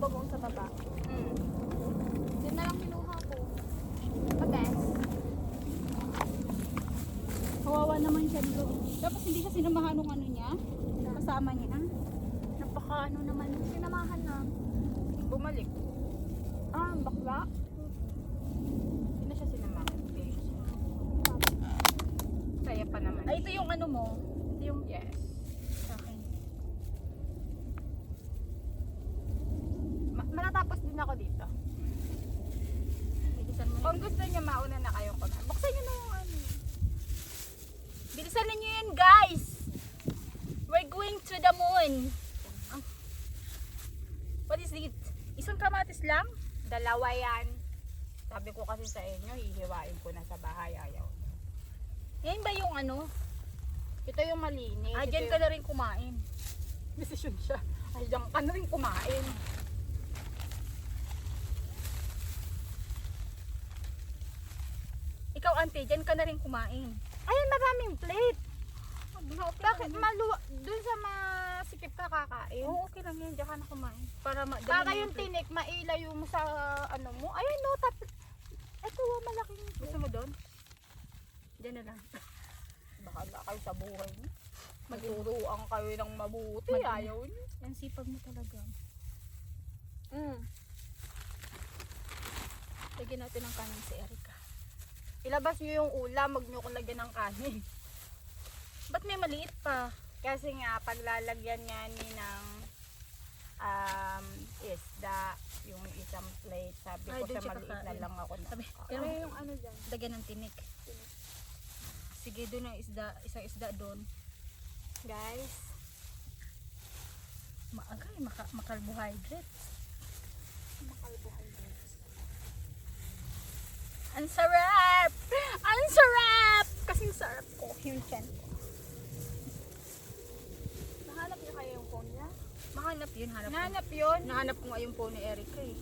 bagoong sa baba. Yun na lang kinuha ko. The best. Kawawa naman siya dito. Tapos hindi siya sinamahan ng ano niya. Kasama niya. Napaka ano naman. Sinamahan na. Bumalik. Bakla. Hindi na siya sinamahan. Hindi siya sinamahan. Saya pa naman. Ay, ito yung ano mo. Ito yung yes. Sa akin. Matatapos din ako dito. Bilisan mo. Kung gusto niyo mauna na kayong kumain. Buksan niyo na yung ano. Bilisan ninyo yan, guys! We're going to the moon. What is it? Isang kamatis lang? Dalawa yan. Sabi ko kasi sa inyo, hihiwain ko na sa bahay. Ayaw. Yan ba yung ano? Ito yung malinis. Ah, Ito dyan yung... ka na rin kumain. Desisyon siya. Ay, diyan ka na rin kumain. Ikaw, auntie, dyan ka na rin kumain. Ayun, maraming plate. Bakit? Maluwa. Doon sa masikip ka kakain. Oo, okay lang yan. Diyan ka na kumain. Para Para yung tinik, mailayo mo sa ano mo. Ayun, no, ito, malaking. Gusto mo doon? Diyan na lang. Bahala kayo sa buhay niyo. Magturuan kayo ng mabuti. Ayaw niyo. Yan sipag mo talaga. Lagyan natin ng kanin si Erica. Ilabas nyo yung ulam, wag nyo kung lagyan ng kanin. Ba't may maliit pa? Kasi nga, paglalagyan nga ni ng isda, yung isang plate, sabi Ay, ko doon sa siya maliit na kakain. lang ako na. Sabi, Pero yung ano dyan. lagyan ng tinik. Sige, doon ang isda. Isang isda doon. Guys, Maagay, makarbohydrates. Ang sarap! Ang sarap! Kasing sarap ko. Yung chan. nahanap nyo kayo yung phone niya? Mahanap yun, hanap ko. Nahanap yun? Nahanap ko nga yung phone ni Erica eh.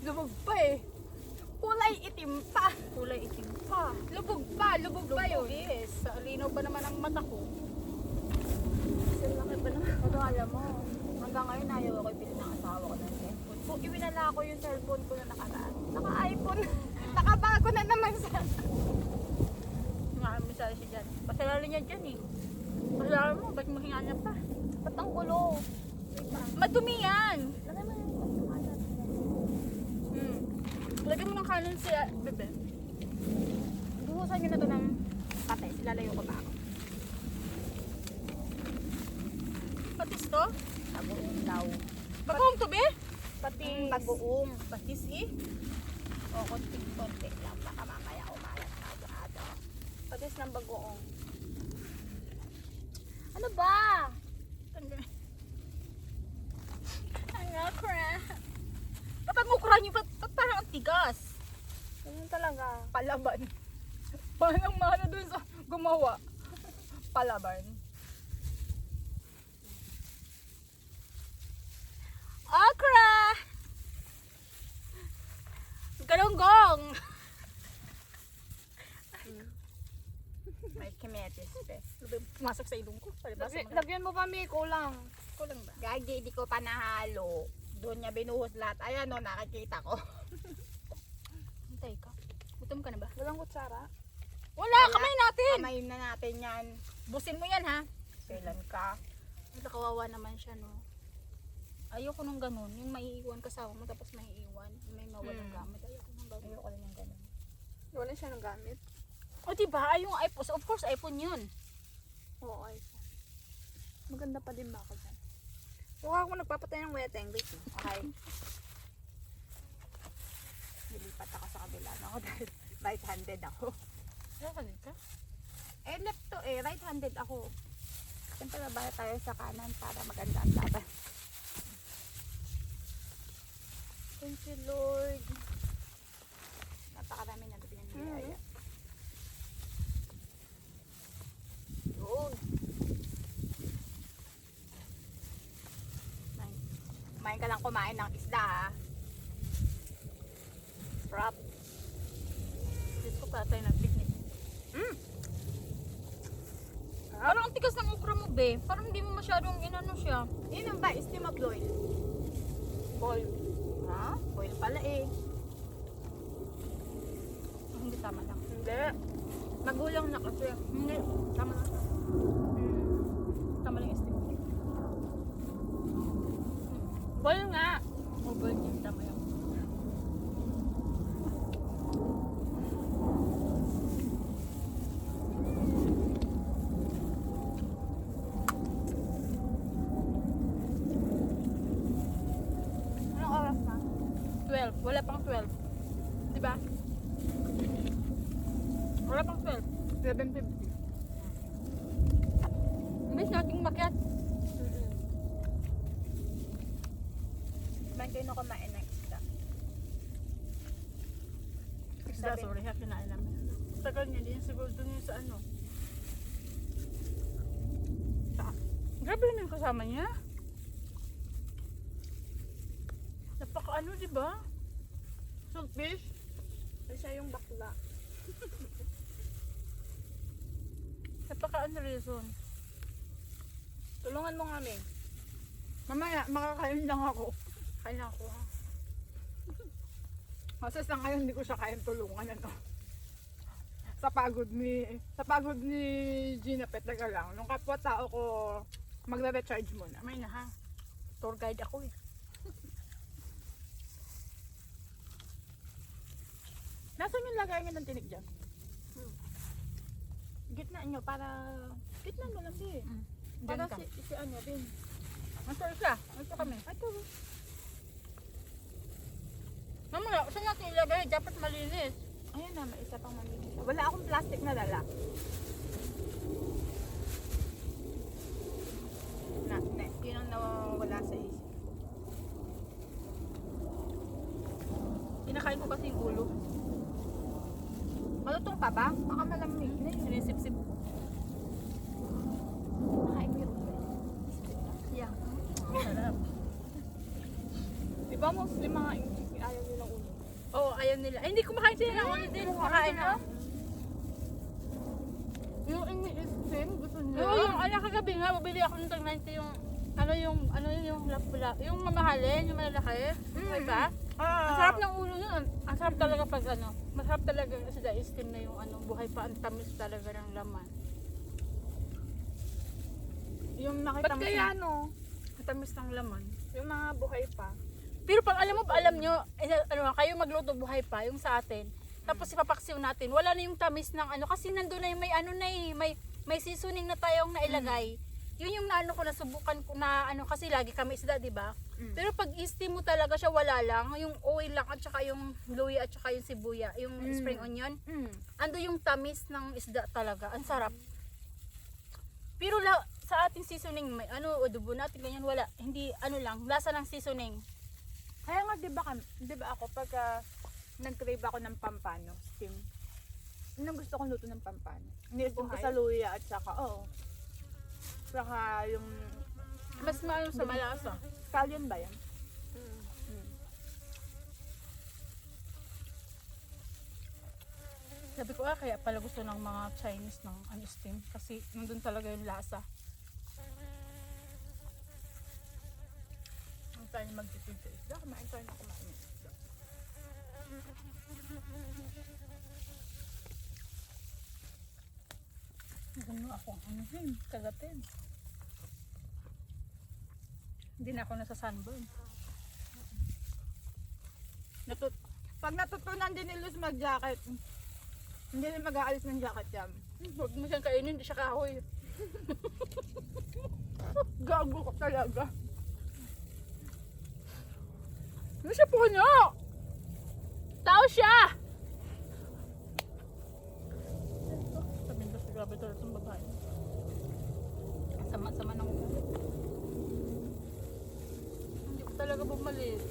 Lubog pa eh. Kulay itim pa. Kulay itim pa. Lubog pa yun. Yes. Sa linaw ba naman ang mata ko? Sa laki pa naman. Pero alam mo, hanggang ngayon ayaw ako ibili ng asawa ko ng cellphone. Kung iwinala ko yung cellphone ko na nakaraan. Naka-iPhone. Nakabago na naman sa... Maraming misali siya dyan. Pasalalo niya dyan eh. Pasalalo mo, ba't mahinganap pa? Ba't ang kulo? Madumi yan! Lagay mo yung kalat. Lagyan mo ng kanin si Bebe. Buhusan nyo na to ng patis. Lalayo ko ba ako? Patis to? Bagoong daw. Bagoong to be? Patis. Bagoong. Patis eh. O, konti-konti lang. Baka mamaya umalat na agad. Patis ng bagoong. Ano ba? Ang okra. Ba't ang okra niyo? Ba't parang ang tigas? Ganun talaga. Palaban. Parang mana dun sa gumawa. Palaban. Okra! Galonggong! May kimetis. Pumasok sa ilong ko. Palibasa mo. Lagyan mo pa, May. Kulang. Kulang ba? Gagi, di ko pa nahalo. Doon niya binuhos lahat. Ayan o, nakikita ko. Hintay ka. Gutom ka na ba? Walang kutsara. Wala! Kamay natin! Kamay na natin yan. Busin mo yan, ha? Kailan ka? Kawawa naman siya, no? Ayoko nung ganun. Yung maiiwan kasama mo tapos maiiwan. May mawalang gamit. Ayoko nung ganun. Ayoko rin ng ganun. Wala siya ng gamit. O diba? Ay, yung iPhone. Of course, iPhone yun. Oo, iPhone. Maganda pa din ba ako dyan? Mukha ako nagpapatay ng wet English. Okay. Nilipat ako sa kabila. Ako dahil right-handed ako. Nakalit ka? Eh, left to eh. Right-handed ako. Siyempre, babaya tayo sa kanan para maganda ang laban. Thank you, Lord. Napakarami na gabi ng nilaya. Yun. Kumain ka lang kumain ng isda, ha? Prop. Diyos ko pa tayo nag-picnic. Parang ang tigas ng okra mo, be. Parang hindi mo masyadong inano siya. Yun ang ba? Steam of oil. boil. Ha? Oil pala eh. Hindi tama lang. Hindi. Magulang na kasi. Hindi, tama lang. Tama lang yung steam. Boil nga. Boil din, tama yan. Anong oras na? 12. Wala pang 12. Diba? Wala pang 12. 7:50. Imbis nating makyat. Kumain kayo na kumain ng isda. Isda, sorry ha, kinain namin. Tagal niya din siguro dun yung sa ano. Grabe naman yung kasama niya. Napaka ano, di ba? Saltfish. Kasi siya yung bakla. Napaka ano reason. Tulungan mo nga, Ming. Mamaya, makakain lang ako. Kain lang ako ha. Kasi sa ngayon hindi ko siya kayang tulungan, ano. Sa pagod ni Gina Petaga lang. Nung kapwa-tao ko, magre-recharge muna. May na ha. Tour guide ako eh. Nasaan yung lagay niya ng tinik dyan? Gitna nyo, para... Gitna mo lang, di. Para Diyan ka. si ano din. Nasa isa. Nasa kami. Ito. Mamaya, saan natin ilagay? Dapat malinis. Ayun na, may isa pang malinis. Wala akong plastic na dala. Yun ang nawawala sa isip. Kinakain ko kasi yung ulo. Malutong pa ba? Baka malamig na yun. Sinisip-sip ko. Nakain mo yung ulo. Yeah. Sarap. Di ba mostly mga English ayaw nilang ulo? Oo, ayaw nila. Ay, hindi kumakain sila ng ulo din. Kumakain na. Yung ini-steam, gusto nila. Oo, yung anak kagabi nga, bumili ako ng tag 90 yung yung lapula. Yung mamahalin, yung malalaki. Okay ba? Ang sarap ng ulo nun. Ang sarap talaga pag ano. Masarap talaga kasi dahil steam na yung ano, buhay pa. Ang tamis talaga ng laman. Yung nakita Ba't mo kaya ano? Ang tamis ng laman. Yung mga buhay pa. Pero pag alam nyo, kayo magluto buhay pa, yung sa atin. Tapos ipapaksiw natin. Wala na yung tamis ng ano. Kasi nandun na yung may ano na eh. May seasoning na tayong nailagay. Yun yung naano ko, nasubukan ko na ano. Kasi lagi kami isda, di ba? Pero pag i-steam mo talaga siya, wala lang. Yung oil lang at saka yung luya at saka yung sibuya. Yung spring onion. Ando yung tamis ng isda talaga. Ang sarap. Pero sa ating seasoning, may ano, adobo natin, ganyan, wala. Hindi, ano lang, lasa ng seasoning. Kaya nga, di ba ako, pagka nag-crave ako ng pampano, steam, yun ang gusto kong luto ng pampano. Nilipin ko Buhay? sa luya at saka, oo. Saka yung, Mas maano sa malasa. scallion ba yan? Sabi ko, kaya pala gusto ng mga Chinese ng ano, steam. Kasi nandun talaga yung lasa. Ang tayo magtitid sa isda, kumain tayo na kumain ng isda. Gano'n ako ang ano kagatin. Hindi na ako nasa sunburn. Pag natutunan din ni Luz mag-jacket, hindi rin mag-aalis ng jacket yan. Huwag mo siyang kainin, hindi siya kahoy. Gago ko talaga. Ano siya puno? Tao siya! Sabi ko, grabe talaga itong babae. Sama-sama ng ulo. Hindi ko talaga bumalik.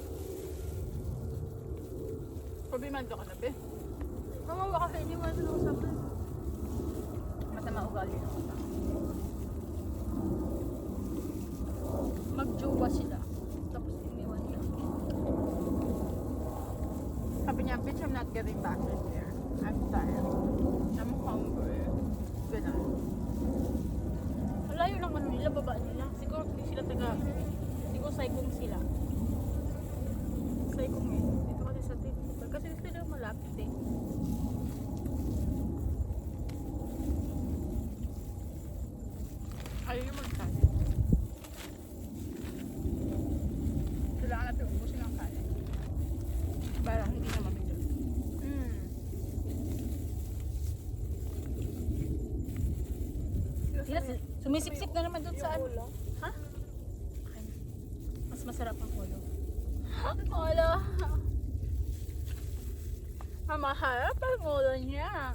Problemado ka na, be. Mawawa kasi iniwan sa ako sabi. Masama ugali na ako. Magjowa sila. Tapos iniwan niya. Sabi niya, bitch, I'm not getting back in there. I'm tired. I'm hungry. Ganun. Malayo lang ano nila, baba nila. Siguro hindi sila taga, hindi ko saykong sila. Kasi gusto nila malapit eh. Ayaw yung magkain. Kailangan natin ubusin ang kanin. Para hindi na mabigat. Sila, sumisip-sip na naman doon sa ano. Ha? Okay na. Mas masarap ang ulo. Ulo. Maharap ang ulo niya.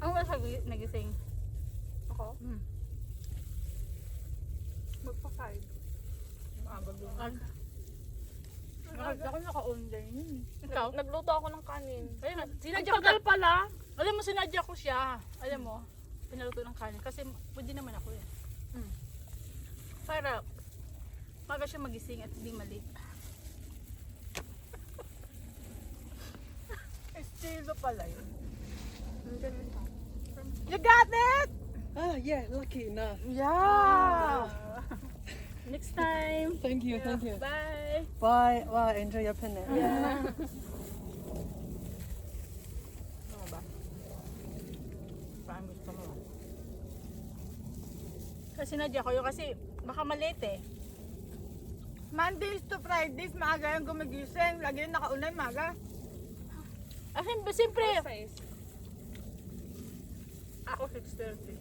Ang wala nagising. Ako? Mm. Magpa-5. Maagag yun. Ako naka-online. Ikaw? Nagluto ako ng kanin. Ayun nga, Ang sinadya ko tagal pala. Alam mo, sinadya ko siya. Alam mo, pinaluto ng kanin. Kasi pwede naman ako eh. Para maga siya magising at hindi mali. Estilo pala yun. You got it! Ah, yeah, lucky enough. Yeah! Next time. Thank you, thank you. Bye. Bye. Wow, enjoy your picnic. Yeah. Ano ba? Parang gusto mo ba? Kasi sinadya ko yun kasi baka malate eh. Mondays to Fridays, maaga yung gumigising. Lagi yung nakaunay, maaga. Siyempre, Ako 6:30.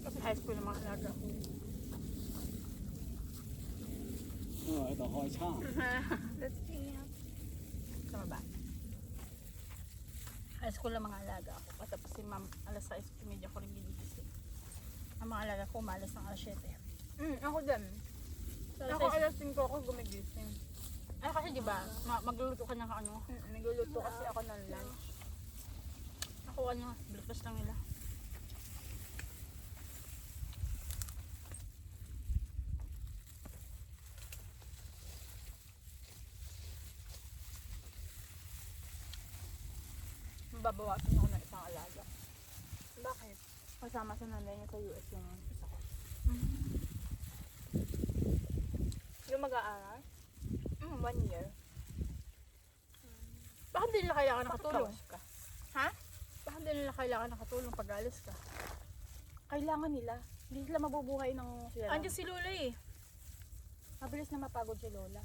kasi high school ng mga alaga ko. 喺度開餐。 Let's see. Tama ba? High school ng mga alaga ako. Tapos si ma'am, alas 6:30 ko rin ginising. Ang mga alaga ko, umalas ng alas 7. Ako din. So, Ako alas 5 ako gumigising. Ay, kasi di ba, magluluto ka ng ano. Nagluluto kasi ako ng lunch. Ako ano, breakfast lang nila. Babawasan ako ng isang alaga. Bakit? Kasama sa nanay niya sa US yung isa ko. Yung mag-aaral? 1 year. Bakit hindi nila kailangan nakatulong? Tapos ka. Bakit hindi nila kailangan nakatulong pag alis ka? Kailangan nila. Hindi sila mabubuhay ng sila. Andiyan si Lola eh. Mabilis na mapagod si Lola.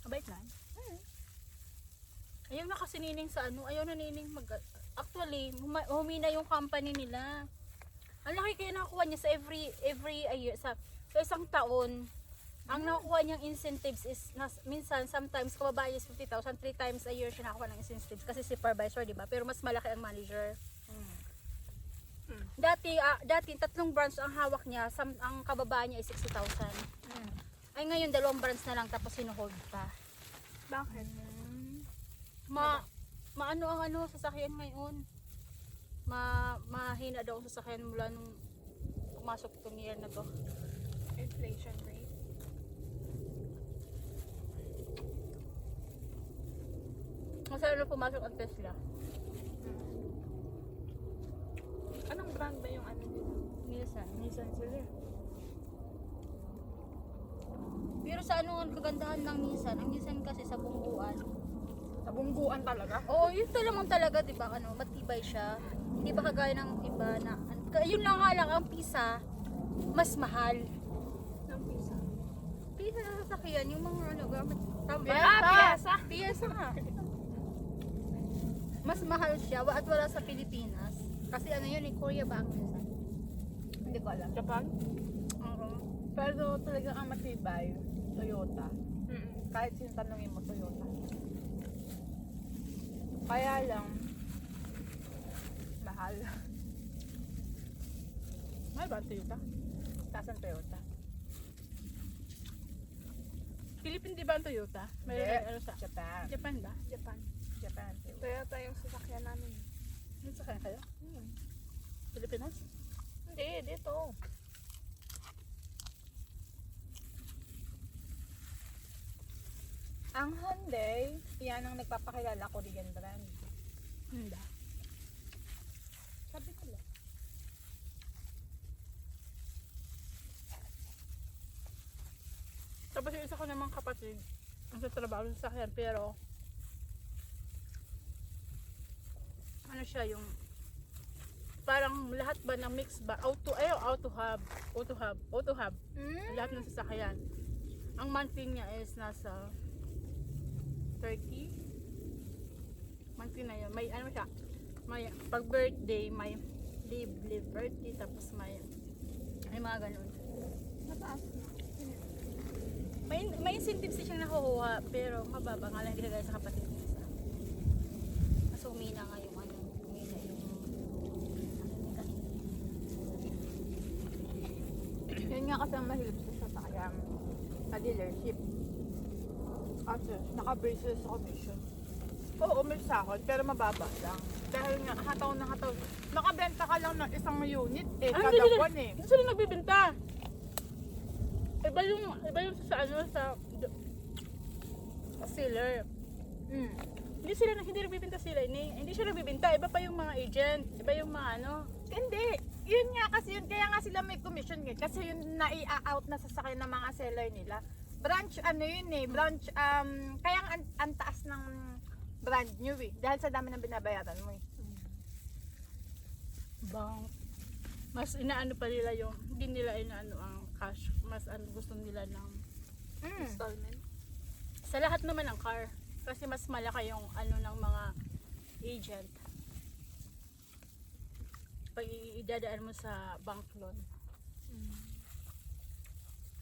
Abait na. Ayaw na kasi nining sa ano, ayaw na nining actually, humina yung company nila. Ang laki kaya nakuha niya sa every year, sa isang taon. Ang nakuha niyang incentives is, minsan, sometimes, kababa is 50,000, 3 times a year siya nakuha ng incentives. Kasi supervisor, di ba? Pero mas malaki ang manager. Dati, 3 branch ang hawak niya, ang kababa niya is 60,000. Ay ngayon, 2 branch na lang, tapos sinuhold pa. Bakit? Maano ang ano sasakyan ngayon? Mahina daw ang sasakyan mula nung pumasok itong year na to. Inflation rate. Masaya na pumasok ang Tesla. Anong brand ba yung ano nila? Nissan. Nissan sila. Pero sa ano ang kagandahan ng Nissan? Ang Nissan kasi sa bungguan. Sa bungguan talaga? Oo, yun naman talaga, di ba? Ano, matibay siya. Hindi ba kagaya ng iba na, yun lang nga lang, ang pisa, mas mahal. Ng pisa. Pisa sa sasakyan, yung mga ano, gamit. Piyesa. Piyesa nga. Mas mahal siya, at wala sa Pilipinas. Kasi ano yun, Korea ba ang Nissan? Hindi ko alam. Japan? Oo. Pero talagang ang matibay, Toyota. Kahit sino tanongin mo, Toyota. Kaya lang, mahal. Mahal ba ang Toyota? Taas ang Toyota. Philippine di ba ang Toyota? Mayroon Hindi. ano sa Japan. Japan ba? Japan. Japan. Toyota. Toyota yung sasakyan namin. Ano sa kanya kayo? Pilipinas? Hindi, dito. Ang Hyundai, yan ang nagpapakilala Korean brand. Hindi. Sabi nila. Tapos yung isa ko namang kapatid, ang sa trabaho sa sakyan, pero ano siya yung parang lahat ba ng mix ba auto hub lahat ng sasakyan. Ang monthly niya is nasa 30 monthly na yun. May ano siya, may pag birthday may live birthday, tapos may mga ganun. Mataas na. May incentives siyang nakukuha, pero mababa nga lang ginagaya sa kapatid niya isa. Kasi umina nga yung ano, umina yung Yun nga kasi ang mahirap sa sasakyan. Sa dealership. Kasi naka-base sa commission. Oo, may sahod, pero mababa lang. Dahil nga, hataw na hataw. Nakabenta ka lang ng isang unit kada buwan eh. Hindi sila nagbibenta. Iba yung sa ano sa seller. Hindi nagbibenta sila. Hindi siya nagbibenta. Iba pa yung mga agent. Iba yung mga ano. Hindi. Yun nga kasi yun. Kaya nga sila may commission eh. Kasi yun na-i-out na sasakyan ng mga seller nila. Branch ano yun eh. Branch, kaya ang taas ng brand new eh. Dahil sa dami ng binabayaran mo eh. Bank. Mas inaano pa nila yung, hindi nila inaano ang cash. Mas ano, gusto nila ng Installment. sa lahat naman ng car. Kasi mas malaki yung ano ng mga agent. Pag idadaan mo sa bank loan.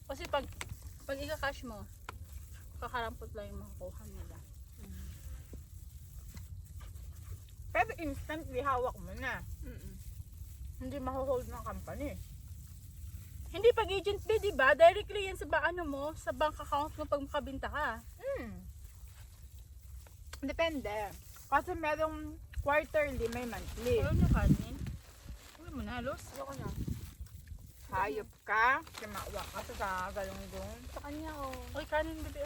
Kasi pag ika-cash mo, kakarampot lang yung makukuha nila. Pero instantly hawak mo na. Hindi mahuhold ng company. Hindi pag agent fee, di ba? Directly yan sa ano mo, sa bank account mo pag makabinta ka. Depende. Kasi merong quarterly, may monthly. Alam mo kanin? Alam mo na, Los? Ayoko na. Hayop ka, kimawa ka sa galunggong. Sa kanya oh. Uy, kanin, bebe.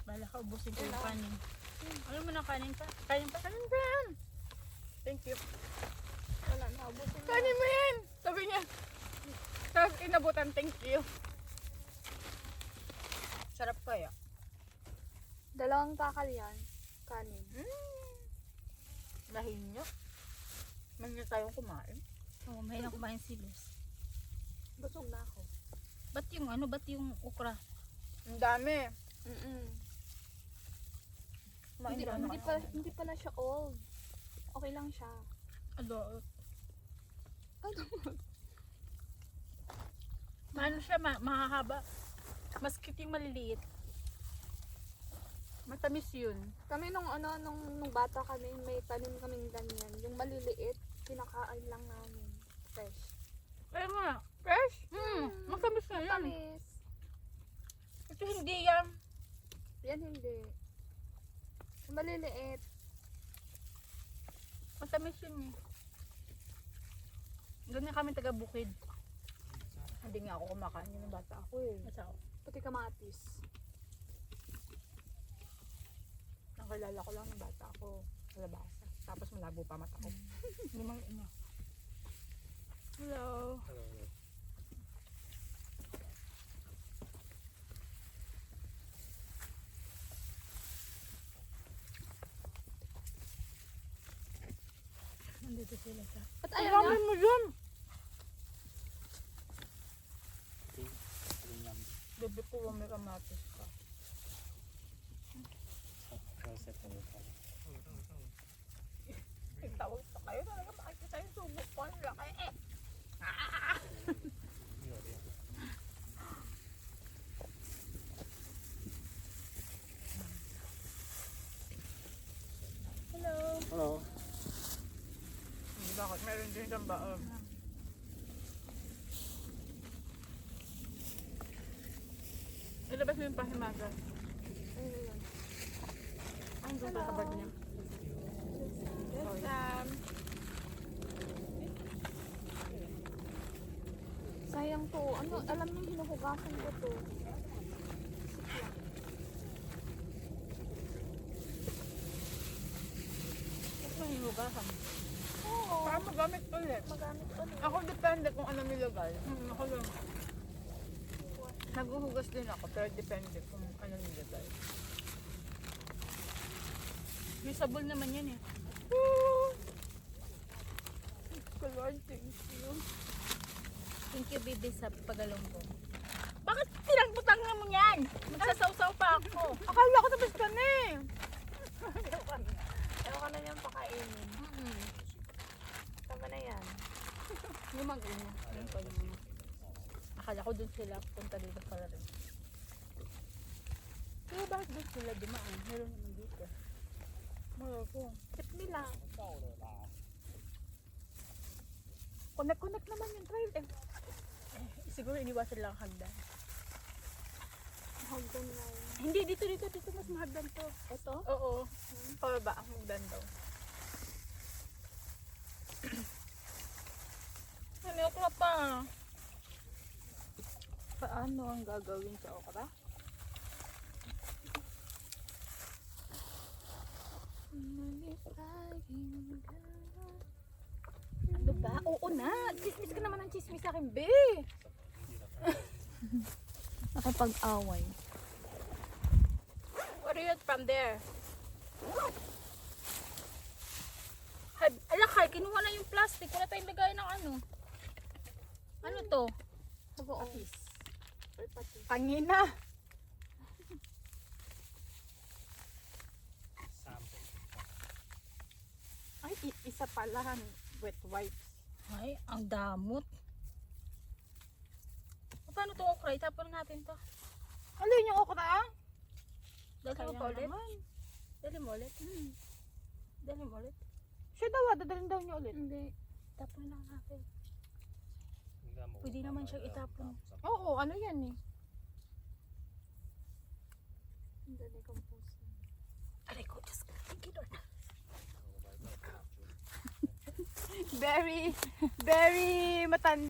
Bala ka, ubusin ko yung kanin. Alam mo na, kanin pa? Kanin pa? Kanin ba yan? Thank you. Wala na. Ubusin na. Kanin mo yan! Sabi niya. Tapos inabutan, thank you. Sarap kaya. Dalawang takal yan. Kanin. Dahil nyo. May tayong kumain. Oo, may na kumain si Los. Busog na ako. Ba't yung okra? Ang dami. Hindi pala siya old. Okay lang siya. Ano siya, mahahaba. Mas cute yung maliliit. Matamis yun. Kami nung bata kami, may tanim kaming ganyan. Yung maliliit, kinakain lang namin. Fresh. Kaya nga, Fresh? matamis na yan. Tamis. Ito hindi yan. Yan hindi. Yung maliliit. Matamis yun eh. Ganyan kami taga-bukid. Hindi nga ako kumakain yun ng bata ako eh. Masao. Pati kamatis. Nakilala ko lang ng bata ako sa labasa. Tapos malabo pa mata ko. Lumang ina. Hello. Nandito sila sa... Ba't Ang ayaw dami niya? mo yun! Bebe ko, may kamatis ka. Tawag pa kayo, talaga makikita yung subok ko. Ang laki eh. Hello. Bakit? Meron din siyang baon. Ilabas mo yung pahimagan. Ano yun? Ang doon sa kabag niya. Sayang to. Ano, alam niyo, hinuhugasan ko to. Oo. Para magamit ulit. Magamit ulit. Ako depende kung ano nilagay. Ako lang. Naguhugas din ako, pero depende kung ano nilagay. Usable naman yan eh. Lord, thank you. Thank you, baby, sa pagalong ko. Bakit tinagputang mo yan? Magsasaw-saw pa ako. Akala ko tapos ka na eh. Ayaw ka na niyang pakainin. Tama na yan. Yung mag-ina. Yung pa yung akala ko dun sila punta dito pala rin. Pero bakit dun sila dumaan? Meron naman dito. Mara ko. Tip nila. Connect naman yung trail eh. Siguro iniwasan lang ang hagdan. Hagdan na yun. Hindi, dito mas mahagdan to. Ito? Oo. Pababa ang hagdan daw. Ano okra pa? Paano ang gagawin sa okra? Ano ba? Oo na. Chismis ka naman ng chismis sa akin, be. Nakipag-away. What are you from there? Alakay, kinuha na yung plastic. Wala tayong lagay ng ano. Ano to? Sagoong. Or pati. Kanina. Ay, isa pala wet wipes. Ay, ang damot. Paano to okra? Itapon natin to. Alin yung okra? Dali mo Kaya pa ulit? naman. Dali mo ulit? Dali mo ulit? Siya daw, dadalhin daw niya ulit. Hindi. Itapon lang natin. Pwede naman siyang itapon. Oo, ano yan eh. Hindi compose. Aray ko, Diyos ko. Thank you, Lord. Very, very matanda.